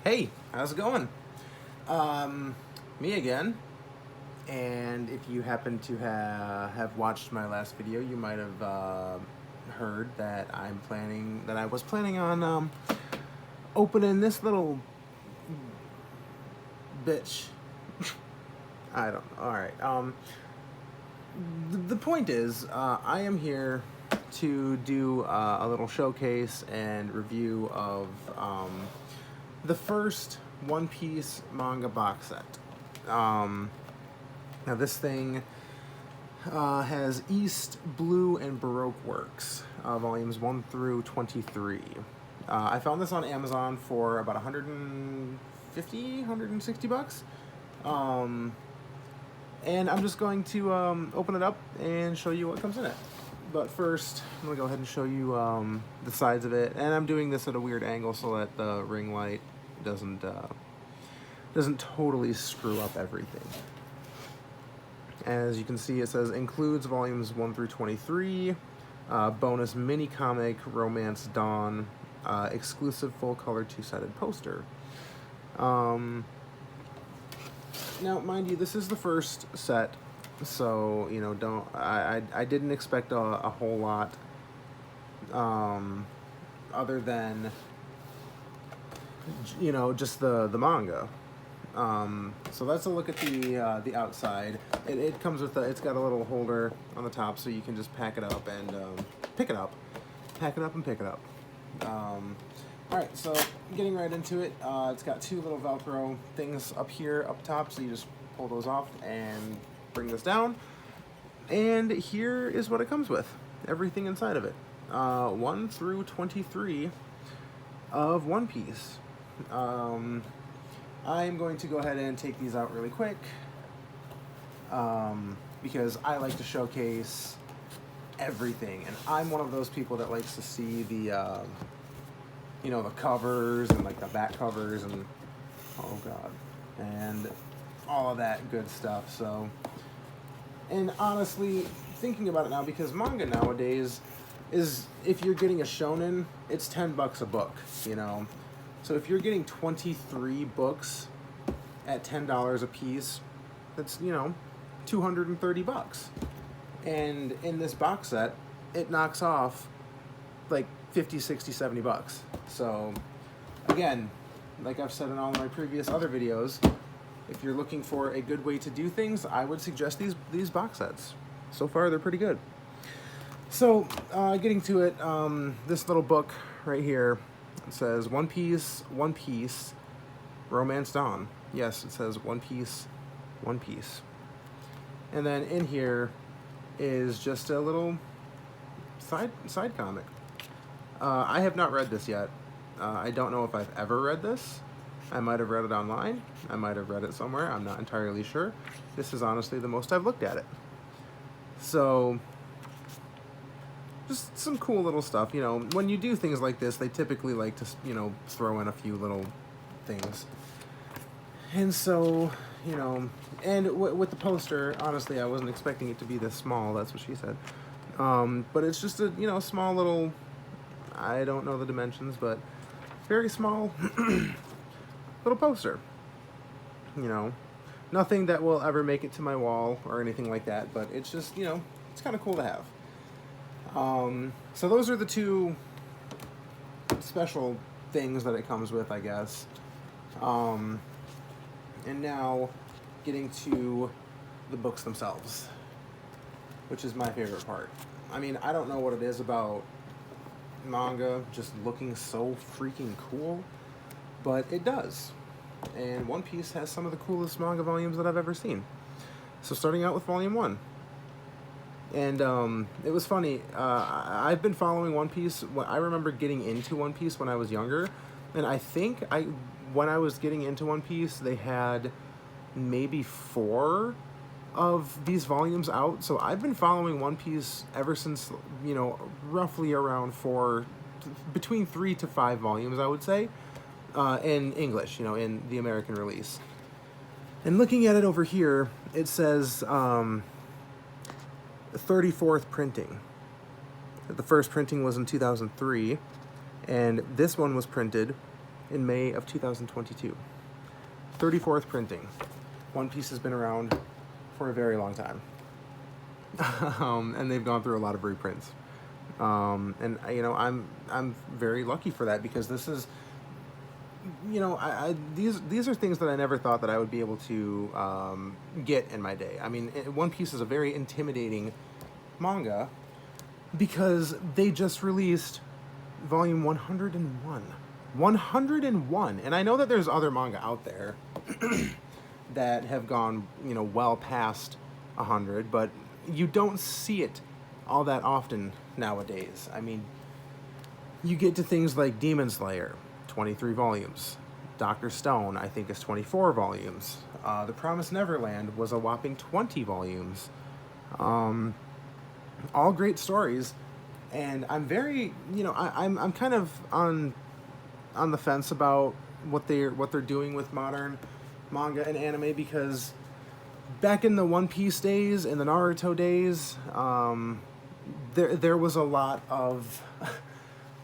Hey, how's it going? Me again. And if you happen to have watched my last video, you might have heard that I was planning on opening this little bitch. I don't know. All right. The point is, I am here to do a little showcase and review of the first One Piece manga box set. Now this thing has East, Blue, and Baroque works, volumes 1 through 23. I found this on Amazon for about 150, 160 bucks. And I'm just going to open it up and show you what comes in it. But first, I'm going to go ahead and show you the sides of it. And I'm doing this at a weird angle so that the ring light doesn't totally screw up everything. As you can see, it says includes volumes 1 through 23, bonus mini comic, Romance Dawn, exclusive full color 2-sided poster. Now, mind you, this is the first set, so you know, I didn't expect a whole lot, other than, you know, just the manga. So that's a look at the outside. It comes with it's got a little holder on the top, so you can just pack it up and pick it up and pick it up. All right, so getting right into it, it's got two little Velcro things up here, up top, so you just pull those off and bring this down. And here is what it comes with, everything inside of it. 1 through 23 of One Piece. I'm going to go ahead and take these out really quick, because I like to showcase everything, and I'm one of those people that likes to see the you know, the covers and like the back covers and oh god, and all of that good stuff. So, and honestly, thinking about it now, because manga nowadays is, if you're getting a shonen, it's $10 a book, you know. So if you're getting 23 books at $10 a piece, that's, you know, 230 bucks. And in this box set, it knocks off like 50, 60, 70 bucks. So again, like I've said in all my previous other videos, if you're looking for a good way to do things, I would suggest these box sets. So far, they're pretty good. So getting to it, this little book right here, it says One Piece, Romance Dawn. Yes, it says One Piece. And then in here is just a little side comic. I have not read this yet. I don't know if I've ever read this. I might have read it online. I might have read it somewhere. I'm not entirely sure. This is honestly the most I've looked at it. So, just some cool little stuff. You know, when you do things like this, they typically like to, you know, throw in a few little things. And so, you know, and with the poster, honestly, I wasn't expecting it to be this small. That's what she said. But it's just a, you know, small little, I don't know the dimensions, but very small little poster. You know, nothing that will ever make it to my wall or anything like that, but it's just, you know, it's kind of cool to have. So those are the two special things that it comes with, I guess. And now getting to the books themselves, which is my favorite part. I mean, I don't know what it is about manga just looking so freaking cool, but it does. And One Piece has some of the coolest manga volumes that I've ever seen. So starting out with volume 1. And it was funny, I've been following One Piece. I remember getting into One Piece when I was younger, and I think when I was getting into One Piece, they had maybe 4 of these volumes out. So I've been following One Piece ever since, you know, roughly around between 3 to 5 volumes, I would say, in English, you know, in the American release. And looking at it over here, it says 34th printing. The first printing was in 2003, and this one was printed in May of 2022. 34th printing. One Piece has been around for a very long time. And they've gone through a lot of reprints. And you know, I'm very lucky for that, because this is, you know, these are things that I never thought that I would be able to get in my day. I mean, One Piece is a very intimidating manga because they just released volume 101. 101. And I know that there's other manga out there that have gone, you know, well past 100, but you don't see it all that often nowadays. I mean, you get to things like Demon Slayer, 23 volumes. Dr. Stone, I think, is 24 volumes. The Promised Neverland was a whopping 20 volumes. All great stories, and I'm very, you know, I'm kind of on the fence about what they're doing with modern manga and anime, because back in the One Piece days and the Naruto days, there was a lot of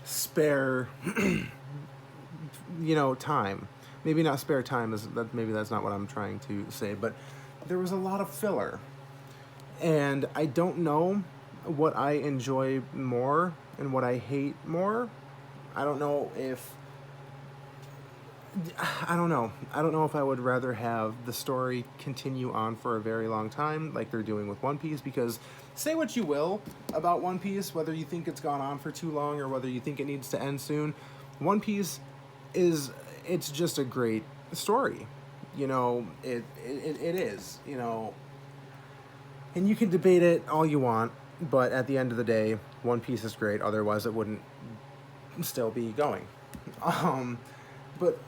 spare, you know, time. Maybe not spare time, maybe that's not what I'm trying to say, but there was a lot of filler. And I don't know what I enjoy more and what I hate more. I don't know if I would rather have the story continue on for a very long time like they're doing with One Piece, because say what you will about One Piece, whether you think it's gone on for too long or whether you think it needs to end soon, One Piece it's just a great story. You know, it is, you know, and you can debate it all you want, but at the end of the day, One Piece is great, otherwise it wouldn't still be going. But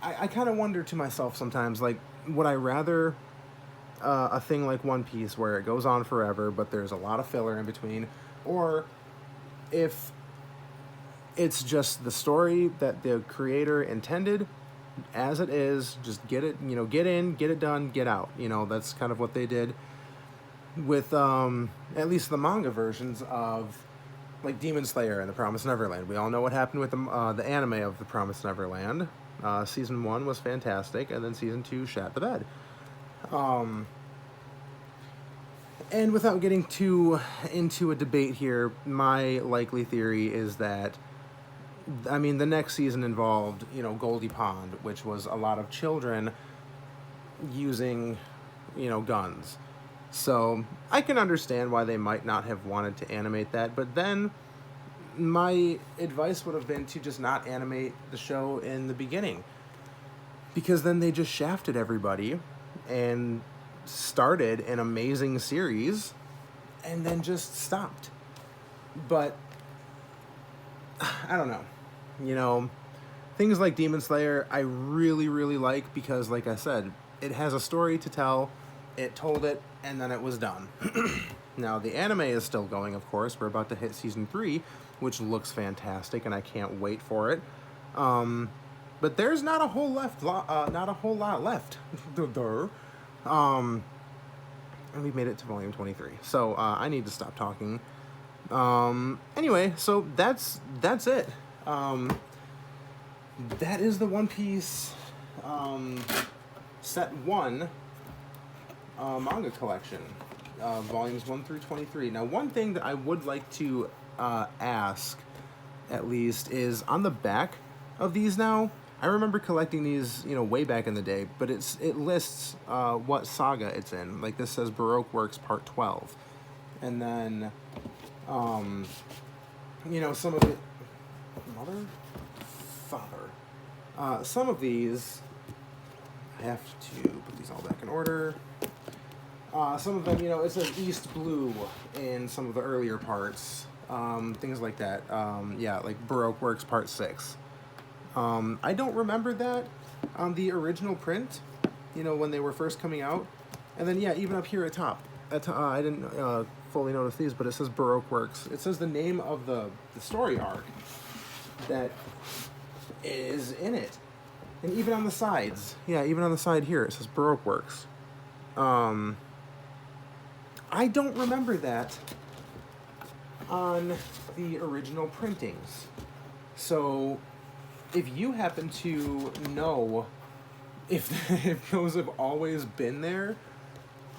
I kind of wonder to myself sometimes, like, would I rather a thing like One Piece where it goes on forever, but there's a lot of filler in between, or if it's just the story that the creator intended as it is, just get it, you know, get in, get it done, get out. You know, that's kind of what they did with at least the manga versions of, like, Demon Slayer and The Promised Neverland. We all know what happened with the anime of The Promised Neverland. Season 1 was fantastic, and then Season 2 shat the bed. And without getting too into a debate here, my likely theory is that, I mean, the next season involved, you know, Goldie Pond, which was a lot of children using, you know, guns. So I can understand why they might not have wanted to animate that, but then my advice would have been to just not animate the show in the beginning, because then they just shafted everybody and started an amazing series and then just stopped. But I don't know, you know, things like Demon Slayer I really, really like, because, like I said, it has a story to tell. It told it, and then it was done. Now, the anime is still going, of course. We're about to hit Season 3, which looks fantastic, and I can't wait for it. But there's not a whole lot left. And we've made it to volume 23. So, I need to stop talking. Anyway, so that's it. That is the One Piece, set 1, manga collection, volumes 1 through 23. Now, one thing that I would like to ask, at least, is on the back of these now. I remember collecting these, you know, way back in the day, but it lists what saga it's in. Like, this says Baroque Works Part 12, and then, you know, some of it, some of these, I have to put these all back in order. Some of them, you know, it says East Blue in some of the earlier parts, things like that. Yeah, like Baroque Works Part 6. I don't remember that on the original print, you know, when they were first coming out. And then, yeah, even up here at top, I didn't fully notice these, but it says Baroque Works. It says the name of the story arc that is in it. And even on the sides, yeah, even on the side here, it says Baroque Works. I don't remember that on the original printings. So if you happen to know if those have always been there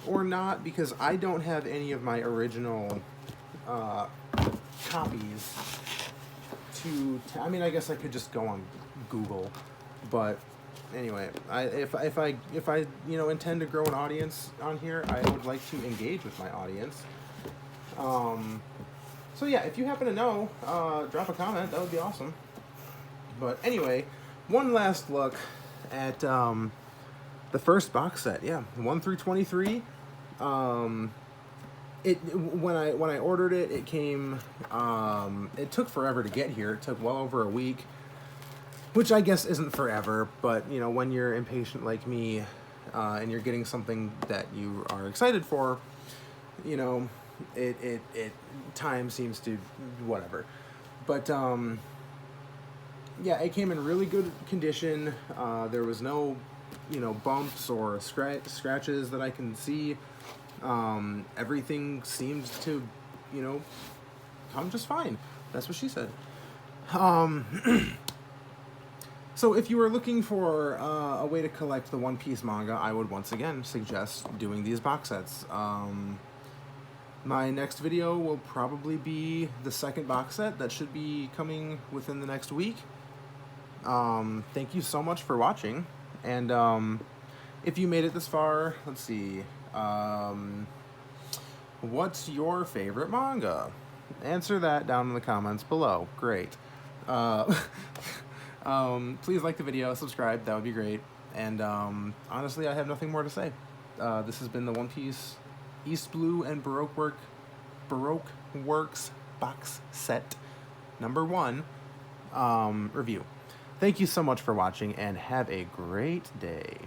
or not, because I don't have any of my original copies I mean, I guess I could just go on Google, but anyway, if I intend to grow an audience on here, I would like to engage with my audience. So yeah, if you happen to know, drop a comment. That would be awesome. But anyway, one last look at the first box set. Yeah, 1 through 23. When I ordered it, it came. It took forever to get here. It took well over a week, which I guess isn't forever. But when you're impatient like me, and you're getting something that you are excited for, it time seems to whatever. But yeah, it came in really good condition. There was no bumps or scratches that I can see. Everything seemed to, come just fine. That's what she said. So if you were looking for a way to collect the One Piece manga, I would once again suggest doing these box sets. My next video will probably be the second box set that should be coming within the next week. Thank you so much for watching, and if you made it this far, let's see. What's your favorite manga? Answer that down in the comments below. Great. Please like the video, subscribe, that would be great. And honestly, I have nothing more to say. This has been the One Piece East Blue and Baroque Works box set number 1 review. Thank you so much for watching, and have a great day.